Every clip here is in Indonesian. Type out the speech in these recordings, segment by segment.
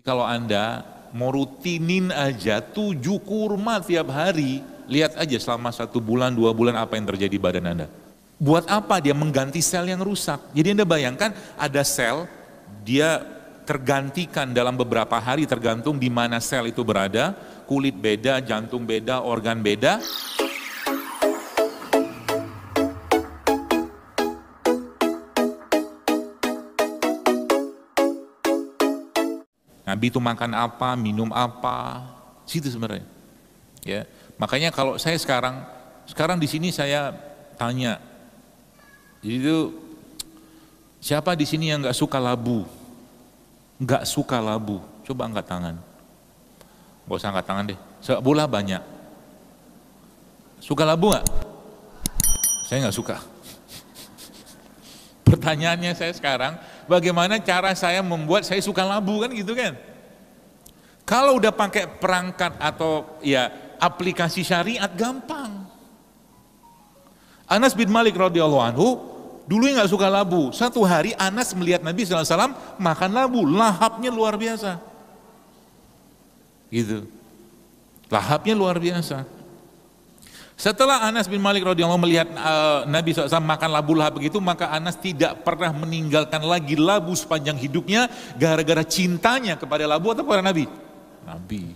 Kalau Anda mau rutinin aja 7 kurma tiap hari, lihat aja selama 1 bulan, 2 bulan apa yang terjadi badan Anda. Buat apa dia mengganti sel yang rusak? Jadi Anda bayangkan ada sel, dia tergantikan dalam beberapa hari tergantung di mana sel itu berada, kulit beda, jantung beda, organ beda. Nabi itu makan apa, minum apa, situ sebenarnya. Ya, makanya kalau saya sekarang di sini saya tanya, jadi itu siapa di sini yang nggak suka labu? Nggak suka labu? Coba angkat tangan. Nggak usah angkat tangan deh. Bola banyak. Suka labu nggak? Saya nggak suka. Pertanyaannya saya sekarang, bagaimana cara saya membuat saya suka labu, kan gitu kan? Kalau udah pakai perangkat atau ya aplikasi syariat gampang. Anas bin Malik radhiyallahu anhu dulu nggak suka labu. Satu hari Anas melihat Nabi SAW makan labu, lahapnya luar biasa. Gitu. Lahapnya luar biasa. Setelah Anas bin Malik radhiyallahu anhu melihat Nabi SAW makan labu lahap begitu, maka Anas tidak pernah meninggalkan lagi labu sepanjang hidupnya gara-gara cintanya kepada labu atau kepada Nabi? Nabi.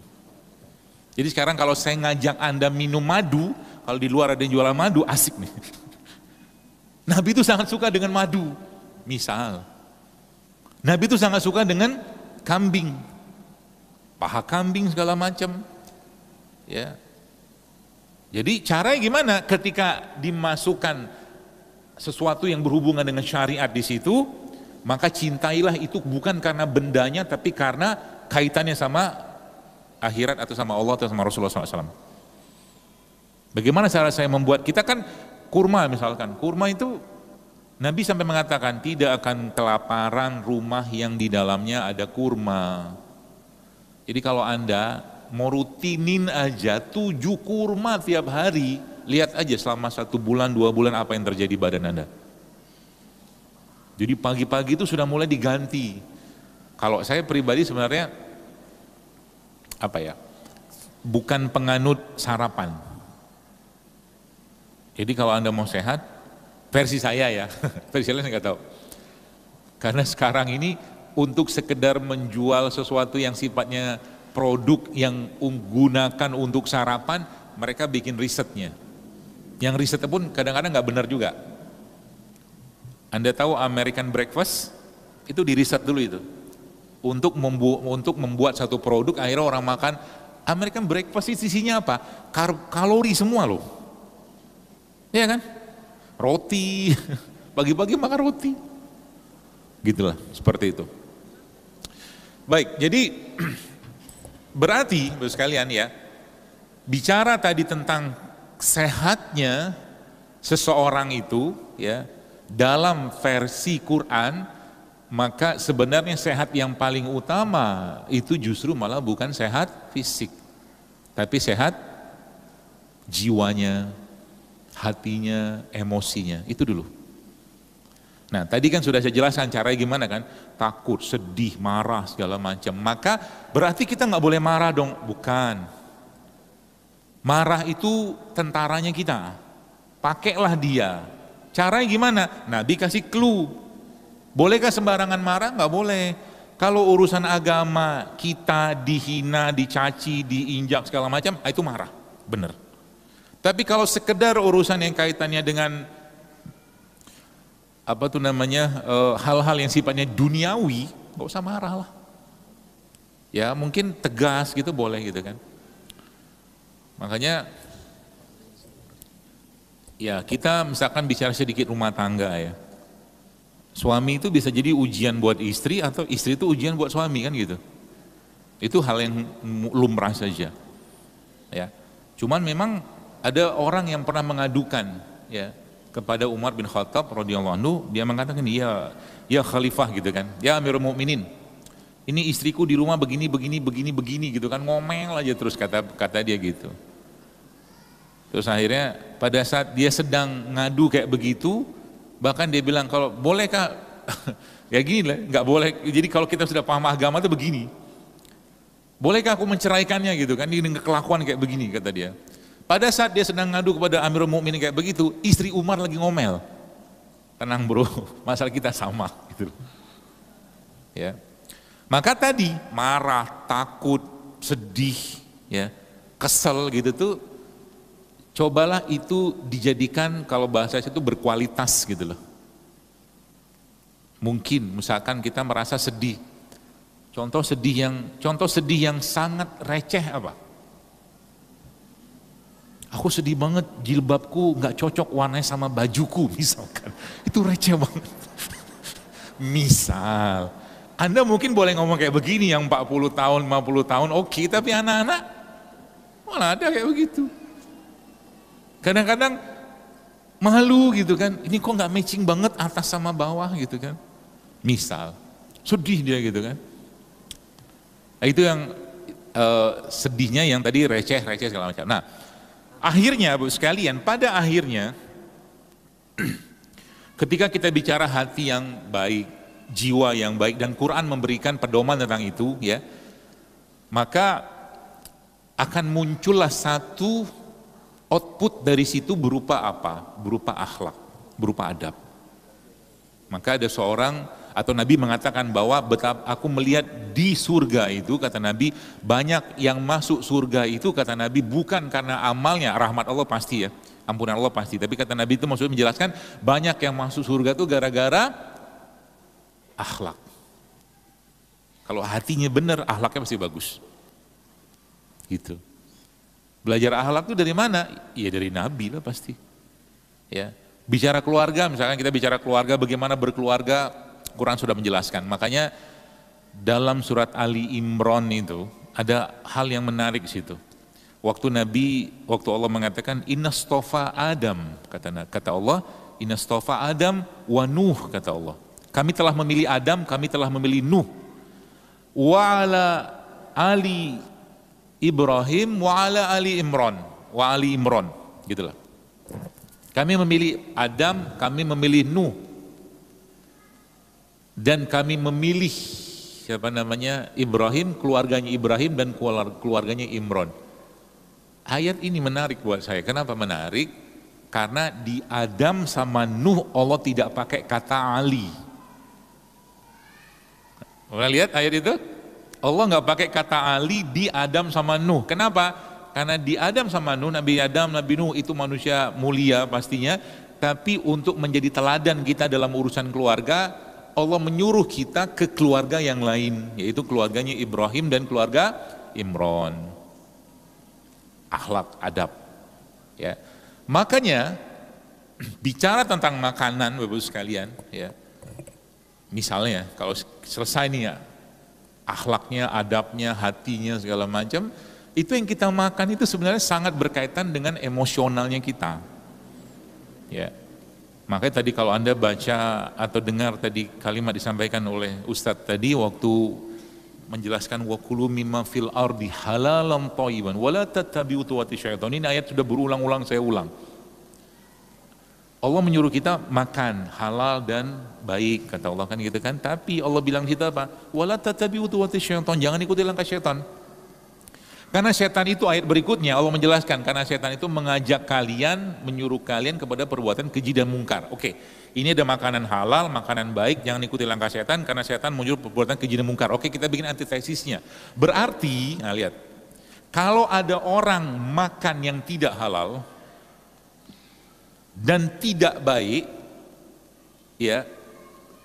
Jadi sekarang kalau saya ngajak Anda minum madu, kalau di luar ada yang jualan madu, asik nih. Nabi itu sangat suka dengan madu. Misal, Nabi itu sangat suka dengan kambing, paha kambing segala macam. Ya. Jadi caranya gimana? Ketika dimasukkan sesuatu yang berhubungan dengan syariat di situ, maka cintailah itu bukan karena bendanya, tapi karena kaitannya sama akhirat atau sama Allah atau sama Rasulullah SAW. Bagaimana cara saya membuat? Kita kan kurma misalkan, kurma itu Nabi sampai mengatakan tidak akan kelaparan rumah yang di dalamnya ada kurma. Jadi kalau Anda mau rutinin aja 7 kurma tiap hari, lihat aja selama 1 bulan, 2 bulan apa yang terjadi badan Anda. Jadi pagi-pagi itu sudah mulai diganti. Kalau saya pribadi sebenarnya bukan penganut sarapan. Jadi kalau Anda mau sehat, versi saya ya, versi lain saya nggak tahu. Karena sekarang ini untuk sekedar menjual sesuatu yang sifatnya produk yang gunakan untuk sarapan, mereka bikin risetnya. Yang risetnya pun kadang-kadang nggak benar juga. Anda tahu American breakfast itu diriset dulu itu untuk membuat satu produk, akhirnya orang makan American breakfast itu isinya apa? Kalori semua loh, ya kan? Roti, pagi-pagi makan roti, gitulah seperti itu. Baik, jadi berarti Bapak sekalian ya, bicara tadi tentang sehatnya seseorang itu ya dalam versi Quran, maka sebenarnya sehat yang paling utama itu justru malah bukan sehat fisik, tapi sehat jiwanya, hatinya, emosinya, itu dulu. Nah tadi kan sudah saya jelaskan caranya gimana kan, takut, sedih, marah segala macam. Maka berarti kita nggak boleh marah dong, bukan. Marah itu tentaranya kita, pakailah dia. Caranya gimana? Nabi kasih clue. Bolehkah sembarangan marah? Nggak boleh. Kalau urusan agama kita dihina, dicaci, diinjak segala macam, itu marah, benar. Tapi kalau sekedar urusan yang kaitannya dengan hal-hal yang sifatnya duniawi, nggak usah marah lah. Ya mungkin tegas gitu boleh gitu kan. Makanya ya kita misalkan bicara sedikit rumah tangga ya. Suami itu bisa jadi ujian buat istri atau istri itu ujian buat suami kan gitu. Itu hal yang lumrah saja. Ya. Cuman memang ada orang yang pernah mengadukan ya kepada Umar bin Khattab radhiyallahu anhu, dia mengatakan ya khalifah gitu kan, ya Amirul Mukminin, ini istriku di rumah begini gitu kan, ngomel aja terus kata dia gitu. Terus akhirnya pada saat dia sedang ngadu kayak begitu, bahkan dia bilang kalau bolehkah ya gini lah, nggak boleh. Jadi kalau kita sudah paham agama itu begini, Bolehkah aku menceraikannya gitu kan, ini dengan kelakuan kayak begini kata dia. Pada saat dia sedang ngadu kepada Amirul Mukminin kayak begitu, istri Umar lagi ngomel. Tenang bro, masalah kita sama gitu. Ya. Maka tadi marah, takut, sedih, ya, kesel gitu tuh, cobalah itu dijadikan kalau bahasa itu berkualitas gitu loh. Mungkin misalkan kita merasa sedih, contoh sedih yang sangat receh apa? Aku sedih banget, jilbabku nggak cocok warnanya sama bajuku misalkan, itu receh banget. Misal, Anda mungkin boleh ngomong kayak begini yang 40 tahun, 50 tahun, oke, tapi anak-anak malah ada kayak begitu. Kadang-kadang malu gitu kan, ini kok nggak matching banget atas sama bawah gitu kan. Misal, sedih dia gitu kan. Nah, itu yang sedihnya yang tadi receh segala macam. Nah, akhirnya Bu sekalian, pada akhirnya ketika kita bicara hati yang baik, jiwa yang baik, dan Quran memberikan pedoman tentang itu ya, maka akan muncullah satu output dari situ berupa apa? Berupa akhlak, berupa adab. Maka ada seorang atau Nabi mengatakan bahwa betapa aku melihat di surga itu, kata Nabi, banyak yang masuk surga itu, kata Nabi, bukan karena amalnya, rahmat Allah pasti ya, ampunan Allah pasti, tapi kata Nabi itu maksudnya menjelaskan banyak yang masuk surga itu gara-gara akhlak. Kalau hatinya benar, akhlaknya pasti bagus. Gitu. Belajar akhlak itu dari mana? Iya dari Nabi lah pasti. Ya. Bicara keluarga, misalkan kita bicara keluarga, bagaimana berkeluarga, Quran sudah menjelaskan. Makanya dalam surat Ali Imran itu ada hal yang menarik di situ. Waktu Allah mengatakan innastofa Adam, kata Allah, innastofa Adam wa Nuh, kata Allah. Kami telah memilih Adam, kami telah memilih Nuh. Wa ala ali Ibrahim wa ala ali Imran, wa ali Imran, gitulah. Kami memilih Adam, kami memilih Nuh. Dan kami memilih Ibrahim, keluarganya Ibrahim dan keluarganya Imran. Ayat ini menarik buat saya. Kenapa menarik? Karena di Adam sama Nuh Allah tidak pakai kata Ali. Pernah lihat ayat itu? Allah nggak pakai kata Ali di Adam sama Nuh. Kenapa? Karena di Adam sama Nuh, Nabi Adam, Nabi Nuh itu manusia mulia pastinya. Tapi untuk menjadi teladan kita dalam urusan keluarga, Allah menyuruh kita ke keluarga yang lain, yaitu keluarganya Ibrahim dan keluarga Imran. Akhlak, adab. Ya. Makanya bicara tentang makanan, Bapak-Ibu sekalian, ya. Misalnya kalau selesai nih ya, akhlaknya, adabnya, hatinya segala macam, itu yang kita makan itu sebenarnya sangat berkaitan dengan emosionalnya kita. Ya. Makanya tadi kalau Anda baca atau dengar tadi kalimat disampaikan oleh Ustadz tadi waktu menjelaskan wa kulu mimma fil ardi halalan thayyiban wala tattabi'u khutuwati syaitan. Ini ayat sudah berulang-ulang saya ulang. Allah menyuruh kita makan halal dan baik, kata Allah kan gitu kan. Tapi Allah bilang kita apa? Wala tattabi'u khutuwati syaitan, jangan ikuti langkah syaitan. Karena setan itu ayat berikutnya Allah menjelaskan, karena setan itu mengajak kalian, menyuruh kalian kepada perbuatan keji dan mungkar. Oke, ini ada makanan halal, makanan baik, jangan ikuti langkah setan karena setan menyuruh perbuatan keji dan mungkar. Oke, kita bikin antitesisnya. Berarti, nah lihat, kalau ada orang makan yang tidak halal dan tidak baik, ya,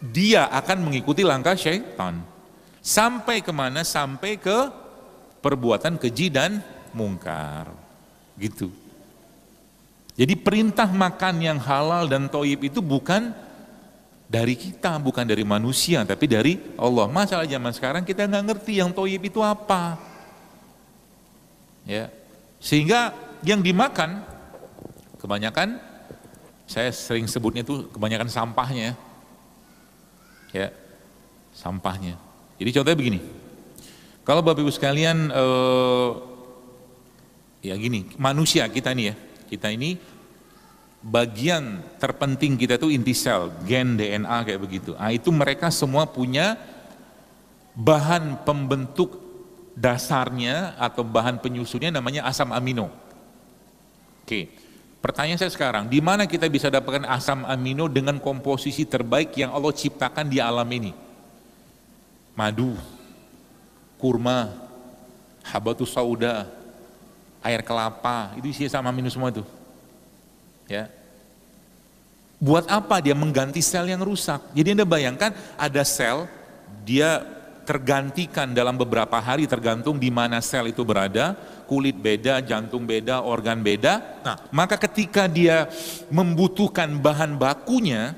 dia akan mengikuti langkah syaitan. Sampai kemana? Sampai ke perbuatan keji dan mungkar, gitu. Jadi perintah makan yang halal dan thayyib itu bukan dari kita, bukan dari manusia, tapi dari Allah. Masalah zaman sekarang kita nggak ngerti yang thayyib itu apa, ya. Sehingga yang dimakan kebanyakan, saya sering sebutnya itu kebanyakan sampahnya, ya, sampahnya. Jadi contohnya begini. Kalau Bapak Ibu sekalian, ya gini, manusia kita nih ya, kita ini bagian terpenting kita itu inti sel, gen DNA kayak begitu. Nah itu mereka semua punya bahan pembentuk dasarnya atau bahan penyusunnya namanya asam amino. Oke, pertanyaan saya sekarang, di mana kita bisa dapatkan asam amino dengan komposisi terbaik yang Allah ciptakan di alam ini? Madu, kurma, habatus sauda, air kelapa, itu isi asam amino semua itu. Ya. Buat apa dia mengganti sel yang rusak? Jadi Anda bayangkan ada sel, dia tergantikan dalam beberapa hari tergantung di mana sel itu berada, kulit beda, jantung beda, organ beda. Nah, maka ketika dia membutuhkan bahan bakunya,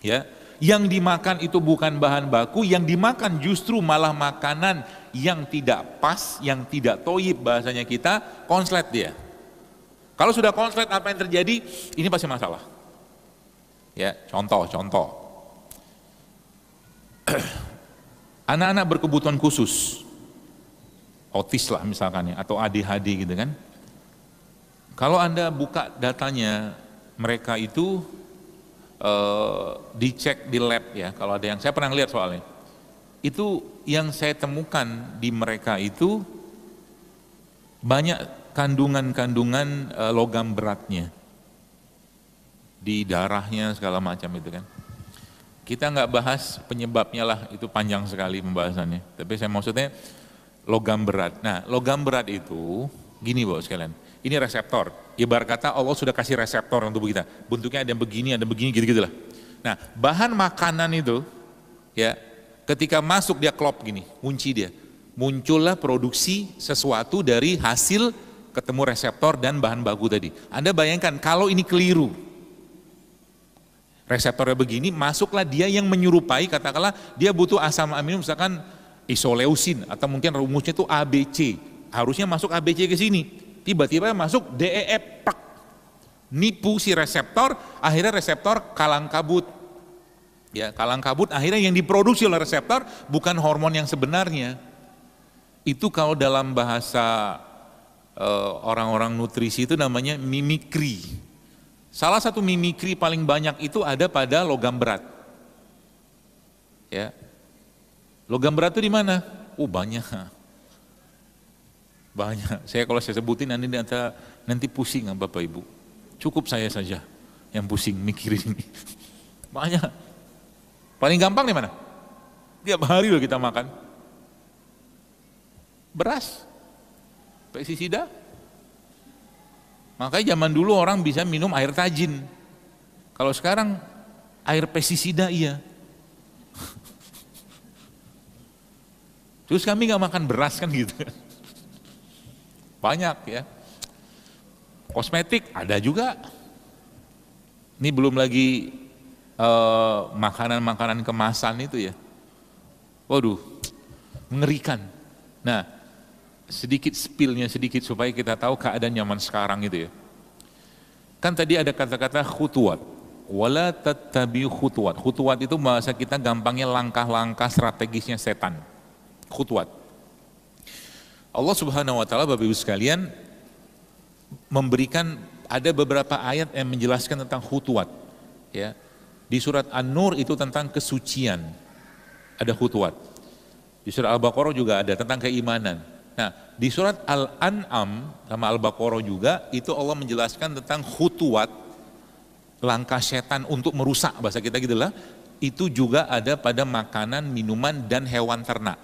ya, yang dimakan itu bukan bahan baku, yang dimakan justru malah makanan yang tidak pas, yang tidak toyib bahasanya kita, konslet dia. Kalau sudah konslet apa yang terjadi? Ini pasti masalah. Ya, contoh. Anak-anak berkebutuhan khusus, autis lah misalkan ya, atau ADHD gitu kan. Kalau Anda buka datanya, mereka itu dicek di lab ya, kalau ada yang, saya pernah lihat soalnya. Itu yang saya temukan di mereka itu banyak kandungan-kandungan logam beratnya. Di darahnya segala macam itu kan. Kita nggak bahas penyebabnya lah, itu panjang sekali pembahasannya. Tapi saya maksudnya logam berat. Nah, logam berat itu gini Bapak sekalian. Ini reseptor. Ibarat kata Allah sudah kasih reseptor untuk kita. Bentuknya ada yang begini, ada yang begini, gitu-gitulah. Nah, bahan makanan itu ya, ketika masuk dia klop gini, kunci dia. Muncullah produksi sesuatu dari hasil ketemu reseptor dan bahan baku tadi. Anda bayangkan kalau ini keliru, reseptornya begini, masuklah dia yang menyerupai, katakanlah dia butuh asam amino misalkan isoleusin atau mungkin rumusnya itu ABC, harusnya masuk ABC ke sini, tiba-tiba masuk DEF, nipu si reseptor, akhirnya reseptor kalang kabut. Ya, kalang kabut akhirnya yang diproduksi oleh reseptor bukan hormon yang sebenarnya. Itu kalau dalam bahasa orang-orang nutrisi itu namanya mimikri. Salah satu mimikri paling banyak itu ada pada logam berat. Ya. Logam berat itu di mana? Banyak. Banyak. Kalau saya sebutin nanti pusing Bapak Ibu. Cukup saya saja yang pusing mikirin ini. Banyak. Paling gampang di mana? Tiap hari loh kita makan. Beras. Pestisida. Makanya zaman dulu orang bisa minum air tajin. Kalau sekarang air pestisida iya. Terus kami nggak makan beras kan gitu. Banyak ya. Kosmetik ada juga. Ini belum lagi makanan-makanan kemasan itu ya. Waduh, mengerikan. Nah, sedikit spillnya sedikit supaya kita tahu keadaan zaman sekarang itu ya. Kan tadi ada kata-kata khutuwat. Wala tattabi'u khutuwat. Khutuwat itu bahasa kita gampangnya langkah-langkah strategisnya setan. Khutuwat. Allah Subhanahu wa taala Bapak Ibu sekalian memberikan ada beberapa ayat yang menjelaskan tentang khutuwat. Ya. Di surat An-Nur itu tentang kesucian. Ada khutuwat. Di surat Al-Baqarah juga ada tentang keimanan. Nah, di surat Al-An'am sama Al-Baqarah juga itu Allah menjelaskan tentang khutuwat, langkah setan untuk merusak, bahasa kita gitulah, itu juga ada pada makanan, minuman dan hewan ternak.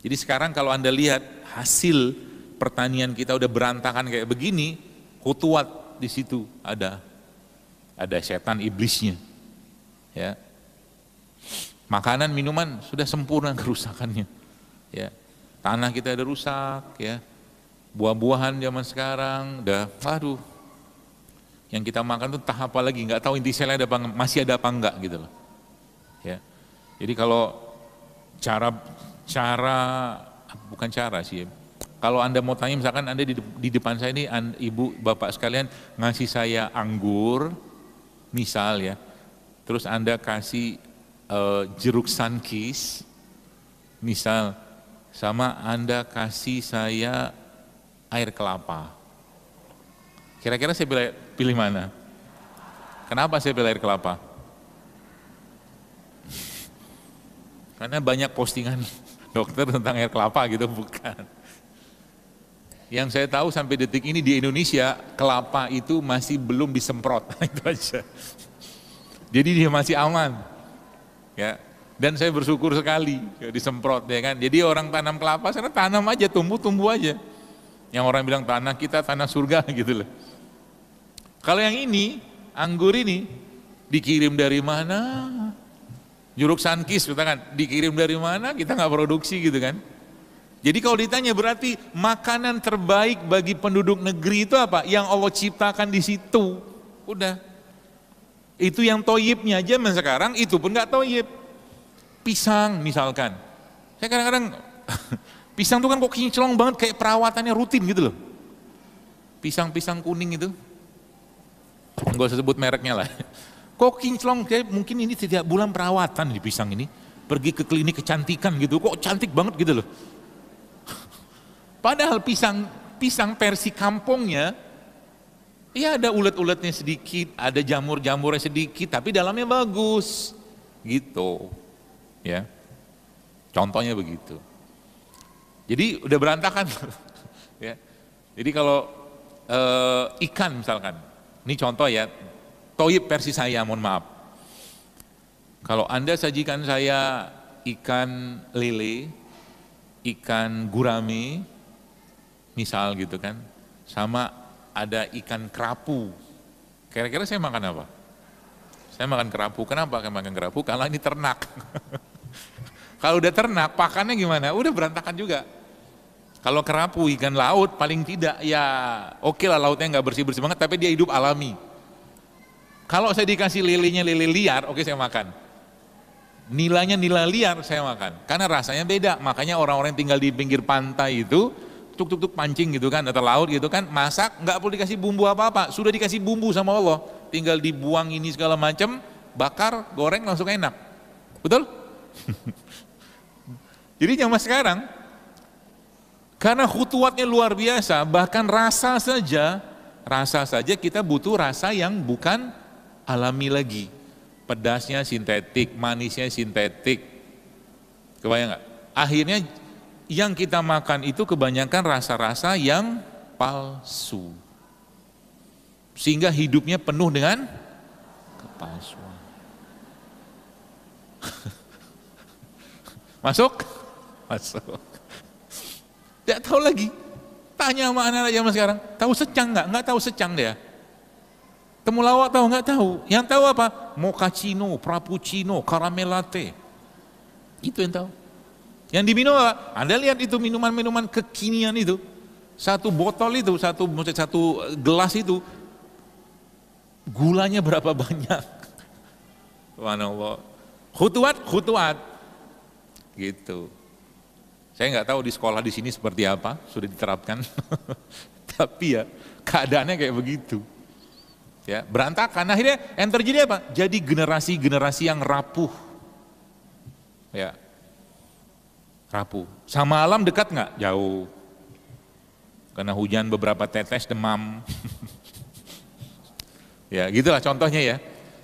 Jadi sekarang kalau Anda lihat hasil pertanian kita udah berantakan kayak begini, khutuwat di situ ada setan iblisnya. Ya. Makanan, minuman sudah sempurna kerusakannya. Ya. Tanah kita ada rusak ya, buah-buahan zaman sekarang udah, waduh, yang kita makan tuh tahap apa lagi, nggak tahu inti selnya masih ada apa enggak gitu loh. Ya, jadi kalau bukan cara sih. Kalau Anda mau tanya misalkan Anda di depan saya ini, Ibu, Bapak sekalian ngasih saya anggur, misal ya, terus Anda kasih jeruk sunkist, misal, sama Anda kasih saya air kelapa. Kira-kira saya pilih mana? Kenapa saya pilih air kelapa? Karena banyak postingan dokter tentang air kelapa gitu, bukan. Yang saya tahu sampai detik ini di Indonesia, kelapa itu masih belum disemprot, itu aja. Jadi dia masih aman, ya. Dan saya bersyukur sekali disemprot, ya kan. Jadi orang tanam kelapa, sana tanam aja, tumbuh aja. Yang orang bilang tanah kita tanah surga gitu loh. Kalau yang ini, anggur ini, dikirim dari mana? Juruk Sankis, katakan, dikirim dari mana? Kita nggak produksi gitu kan. Jadi kalau ditanya berarti makanan terbaik bagi penduduk negeri itu apa? Yang Allah ciptakan di situ. Udah. Itu yang toyibnya aja, sekarang itu pun nggak toyib. Pisang misalkan. Saya kadang-kadang pisang itu kan kok kinclong banget, kayak perawatannya rutin gitu loh. Pisang-pisang kuning itu. Nggak usah sebut mereknya lah. Kok kinclong, kayak mungkin ini setiap bulan perawatan di pisang ini. Pergi ke klinik kecantikan gitu, kok cantik banget gitu loh. Padahal pisang versi kampungnya, ya ada ulet-uletnya sedikit, ada jamur-jamurnya sedikit, tapi dalamnya bagus, gitu, ya. Contohnya begitu. Jadi udah berantakan, ya. Jadi kalau ikan misalkan, ini contoh ya, toyib versi saya, mohon maaf. Kalau Anda sajikan saya ikan lele, ikan gurame, misal gitu kan, sama ada ikan kerapu, kira-kira saya makan apa? Saya makan kerapu. Kenapa saya makan kerapu? Karena ini ternak. Kalau udah ternak, pakannya gimana? Udah berantakan juga. Kalau kerapu ikan laut paling tidak ya oke lah, lautnya nggak bersih-bersih banget, tapi dia hidup alami. Kalau saya dikasih lelenya lele liar, oke saya makan. Nilainya nila liar saya makan, karena rasanya beda. Makanya orang-orang yang tinggal di pinggir pantai itu tuk pancing gitu kan, atau laut gitu kan, masak nggak perlu dikasih bumbu apa-apa, sudah dikasih bumbu sama Allah, tinggal dibuang ini segala macam, bakar, goreng langsung enak, betul? Jadi zaman sekarang, karena khutuatnya luar biasa, bahkan rasa saja kita butuh rasa yang bukan alami lagi, pedasnya sintetik, manisnya sintetik, kebayang nggak? Akhirnya yang kita makan itu kebanyakan rasa-rasa yang palsu, sehingga hidupnya penuh dengan kepalsuan. Masuk? Tidak tahu lagi. Tanya sama anak-anak zaman sekarang, tahu secang nggak? Nggak tahu secang dia. Temulawak tahu nggak? Tahu. Yang tahu apa? Mochaccino, frappuccino, caramel latte. Itu yang tahu. Yang diminum apa? Anda lihat itu minuman-minuman kekinian itu, satu botol itu, satu gelas itu, gulanya berapa banyak? Subhanallah. Khutuat, gitu. Saya nggak tahu di sekolah di sini seperti apa, sudah diterapkan, tapi ya keadaannya kayak begitu. Ya, berantakan. Akhirnya yang terjadi apa? Jadi generasi yang rapuh. Ya. Rapuh. Sama alam dekat nggak? Jauh. Karena hujan beberapa tetes demam. Ya, gitulah contohnya ya.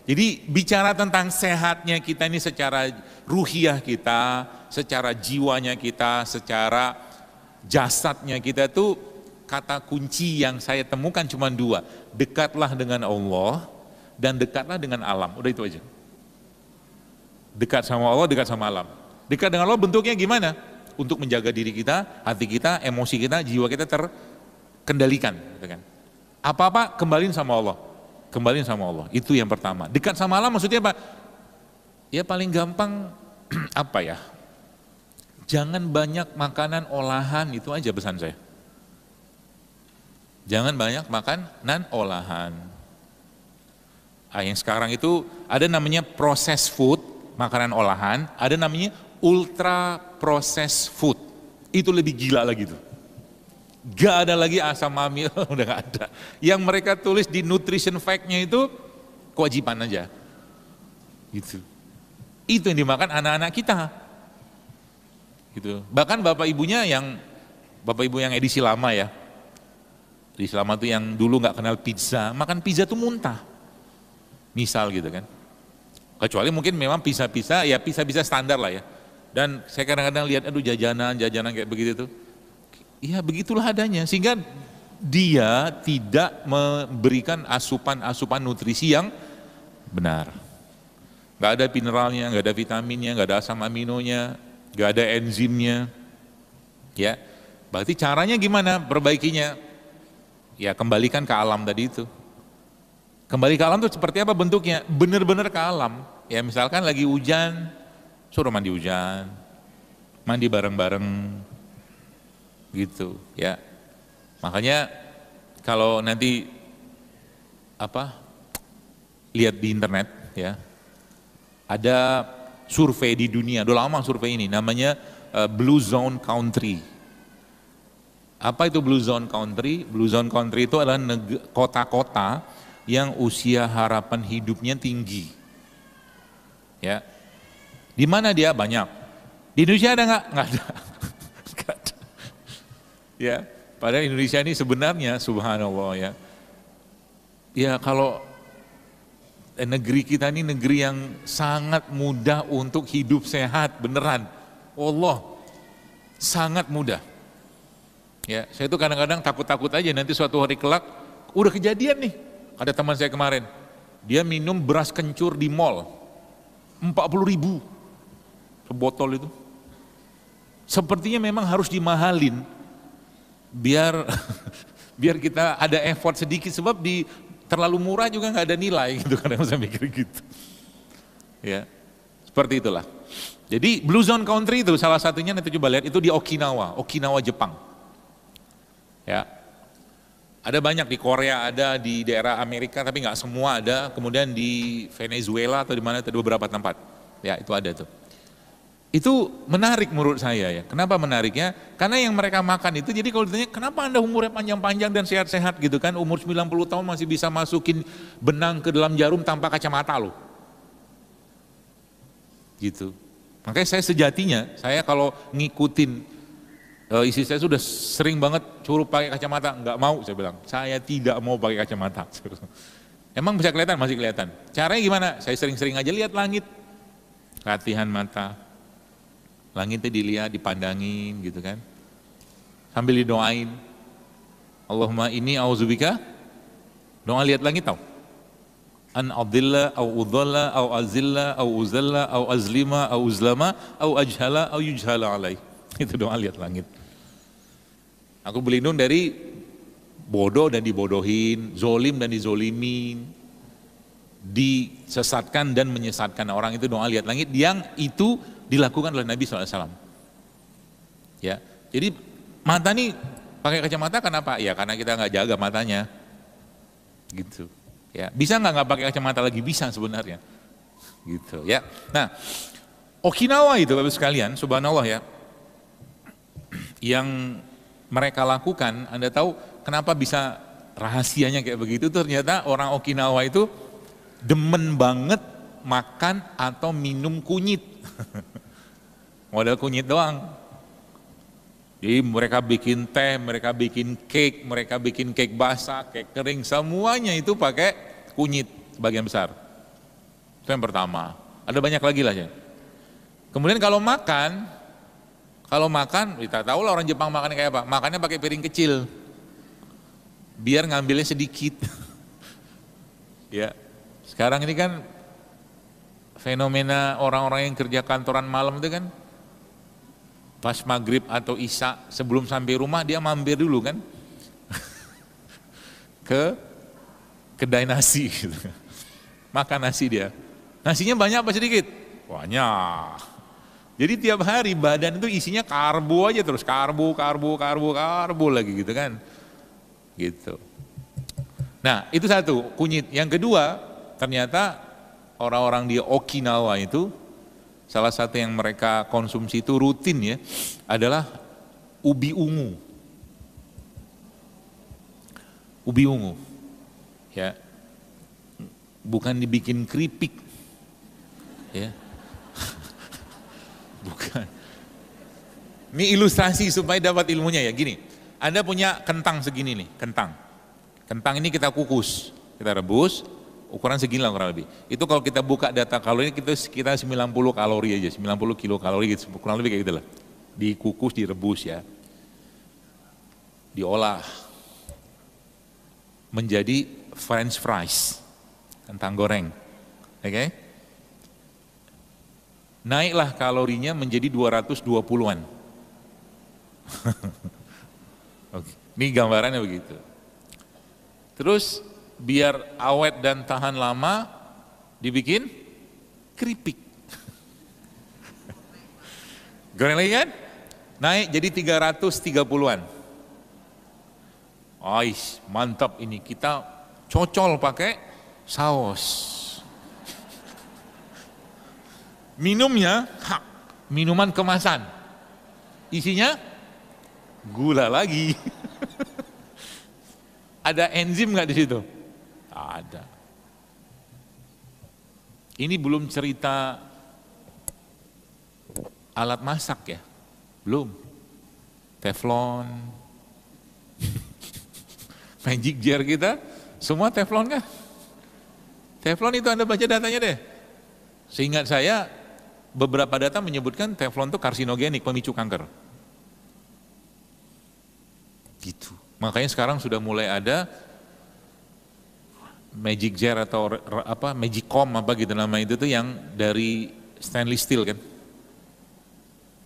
Jadi bicara tentang sehatnya kita ini secara ruhiyah kita, secara jiwanya kita, secara jasadnya kita tuh, kata kunci yang saya temukan cuma dua. Dekatlah dengan Allah dan dekatlah dengan alam. Udah itu aja. Dekat sama Allah, dekat sama alam. Dekat dengan Allah bentuknya gimana? Untuk menjaga diri kita, hati kita, emosi kita, jiwa kita terkendalikan. Gitu kan. Apa-apa kembaliin sama Allah. Kembaliin sama Allah. Itu yang pertama. Dekat sama Allah maksudnya apa? Ya paling gampang apa ya? Jangan banyak makanan olahan, itu aja pesan saya. Jangan banyak makanan olahan. Yang sekarang itu ada namanya processed food, makanan olahan, ada namanya ultra processed food. Itu lebih gila lagi tuh. Gak ada lagi asam amil, udah gak ada. Yang mereka tulis di nutrition fact-nya itu kewajiban aja. Gitu. Itu yang dimakan anak-anak kita. Gitu. Bahkan bapak ibu yang edisi lama ya. Edisi lama tuh yang dulu gak kenal pizza, makan pizza tuh muntah. Misal gitu kan. Kecuali mungkin memang pizza ya pizza standar lah ya. Dan saya kadang-kadang lihat, aduh jajanan kayak begitu tuh. Ya begitulah adanya, sehingga dia tidak memberikan asupan nutrisi yang benar. Gak ada mineralnya, gak ada vitaminnya, gak ada asam aminonya, gak ada enzimnya. Ya, berarti caranya gimana perbaikinya? Ya kembalikan ke alam tadi itu. Kembali ke alam itu seperti apa bentuknya? Benar-benar ke alam. Ya misalkan lagi hujan, suruh mandi hujan, mandi bareng-bareng, gitu. Ya, makanya kalau nanti lihat di internet, ya. Ada survei di dunia, udah lama survei ini, namanya Blue Zone Country. Apa itu Blue Zone Country? Blue Zone Country itu adalah kota-kota yang usia harapan hidupnya tinggi. Ya, di mana dia banyak? Di Indonesia ada nggak? Nggak ada. Nggak ada. Ya, padahal Indonesia ini sebenarnya, subhanallah ya. Ya kalau negeri kita ini negeri yang sangat mudah untuk hidup sehat, beneran. Allah, sangat mudah. Ya, saya itu kadang-kadang takut-takut aja nanti suatu hari kelak, udah kejadian nih. Ada teman saya kemarin, dia minum beras kencur di mall, 40.000 sebotol itu. Sepertinya memang harus dimahalin, biar kita ada effort sedikit, sebab terlalu murah juga nggak ada nilai gitu, kadang saya mikir gitu. Ya, seperti itulah. Jadi Blue Zone Country itu salah satunya, nanti coba lihat, itu di Okinawa Jepang. Ya, ada banyak di Korea, ada di daerah Amerika, tapi nggak semua ada. Kemudian di Venezuela atau di mana, ada beberapa tempat. Ya, itu ada tuh. Itu menarik menurut saya ya. Kenapa menariknya? Karena yang mereka makan itu, jadi kalau ditanya kenapa Anda umurnya panjang-panjang dan sehat-sehat gitu kan, umur 90 tahun masih bisa masukin benang ke dalam jarum tanpa kacamata loh. Gitu. Makanya saya sejatinya, saya kalau ngikutin istri saya sudah sering banget suruh pakai kacamata, nggak mau, saya bilang, saya tidak mau pakai kacamata. Emang bisa kelihatan? Masih kelihatan. Caranya gimana? Saya sering-sering aja lihat langit, latihan mata. Langitnya dilihat, dipandangin gitu kan. Sambil didoain. Allahumma inni a'udzubika. Doa lihat langit tau. An adilla au udhalla au azilla au uzalla au azlima au uzlama au ajhala au yujhala alai. Itu doa lihat langit. Aku berlindung dari bodoh dan dibodohin, zolim dan dizolimin, disesatkan dan menyesatkan orang. Itu doa lihat langit yang itu dilakukan oleh Nabi SAW. Ya, jadi mata nih pakai kacamata kenapa? Ya karena kita nggak jaga matanya, gitu. Ya, bisa nggak pakai kacamata lagi? Bisa sebenarnya, gitu. Ya, nah Okinawa itu Bapak sekalian, subhanallah ya, yang mereka lakukan, Anda tahu kenapa bisa rahasianya kayak begitu? Ternyata orang Okinawa itu demen banget makan atau minum kunyit. Model kunyit doang. Jadi mereka bikin teh, mereka bikin cake basah, cake kering, semuanya itu pakai kunyit sebagian besar. Itu yang pertama. Ada banyak lagi lah ya. Kemudian kalau makan, kita tahu lah orang Jepang makannya kayak apa. Makannya pakai piring kecil, biar ngambilnya sedikit. Ya, sekarang ini kan fenomena orang-orang yang kerja kantoran malam itu kan, pas maghrib atau isya sebelum sampai rumah dia mampir dulu kan ke kedai nasi gitu. Makan nasi dia. Nasinya banyak apa sedikit? Banyak. Jadi tiap hari badan itu isinya karbo aja terus, karbo lagi gitu kan. Gitu. Nah, itu satu, kunyit. Yang kedua, ternyata orang-orang di Okinawa itu salah satu yang mereka konsumsi itu rutin ya, adalah ubi ungu. Ubi ungu. Ya. Bukan dibikin keripik. Ya. Bukan. Ini ilustrasi supaya dapat ilmunya ya, gini. Anda punya kentang segini nih, kentang. Kentang ini kita kukus, kita rebus, ukuran segini lah kurang lebih. Itu kalau kita buka data kalori kita sekitar 90 kalori aja, 90 kilokalori gitu, kurang lebih kayak gitu lah. Dikukus, direbus ya, diolah menjadi French fries, kentang goreng, oke? Naiklah kalorinya menjadi 220-an. Oke. Ini gambarannya begitu. Terus biar awet dan tahan lama, dibikin keripik. Goreng lagi kan? Naik jadi 330-an. Ais, mantap ini, kita cocol pakai saus. Minumnya, minuman kemasan. Isinya gula lagi. Ada enzim nggak di situ? Ada. Ini belum cerita alat masak ya, belum. Teflon, magic jar kita, semua teflon kan? Teflon itu Anda baca datanya deh. Seingat saya, beberapa data menyebutkan teflon itu karsinogenik, pemicu kanker. Gitu. Makanya sekarang sudah mulai ada magic jar atau apa magic comb apa gitu nama itu tuh yang dari stainless steel kan.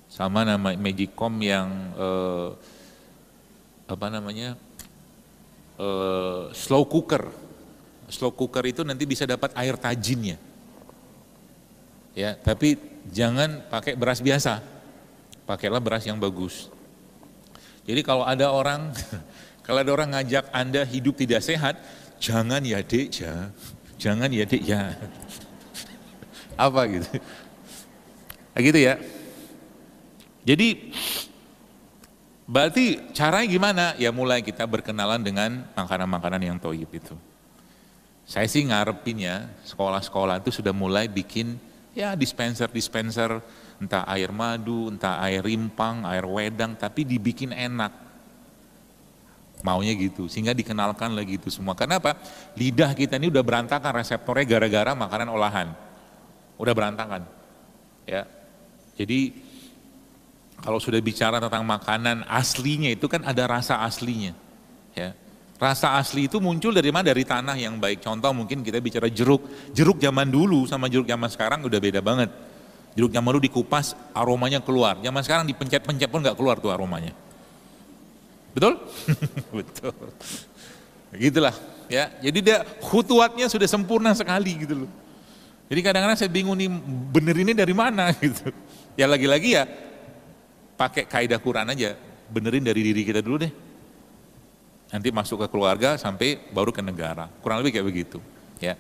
Sama nama magic comb yang apa namanya slow cooker. Slow cooker itu nanti bisa dapat air tajinnya. Ya, tapi jangan pakai beras biasa. Pakailah beras yang bagus. Jadi kalau ada orang ngajak Anda hidup tidak sehat, jangan ya dek, jangan ya dek ya. Apa gitu? Nah, gitu ya. Jadi berarti caranya gimana? Ya mulai kita berkenalan dengan makanan-makanan yang thayyib itu. Saya sih ngarepin ya sekolah-sekolah itu sudah mulai bikin ya dispenser, entah air madu, entah air rimpang, air wedang, tapi dibikin enak. Maunya gitu, sehingga dikenalkan lagi itu semua. Karena apa? Lidah kita ini udah berantakan reseptornya gara-gara makanan olahan. Udah berantakan. Ya. Jadi kalau sudah bicara tentang makanan aslinya itu kan ada rasa aslinya. Ya. Rasa asli itu muncul dari mana? Dari tanah yang baik. Contoh mungkin kita bicara jeruk. Jeruk zaman dulu sama jeruk zaman sekarang udah beda banget. Jeruk zaman dulu dikupas, aromanya keluar. Zaman sekarang dipencet-pencet pun nggak keluar tuh aromanya. Betul? Betul. Gitulah ya. Jadi dia khutuatnya sudah sempurna sekali gitu loh. Jadi kadang-kadang saya bingung nih bener ini dari mana gitu. Ya lagi-lagi ya pakai kaidah Quran aja. Benerin dari diri kita dulu deh. Nanti masuk ke keluarga sampai baru ke negara. Kurang lebih kayak begitu. Ya.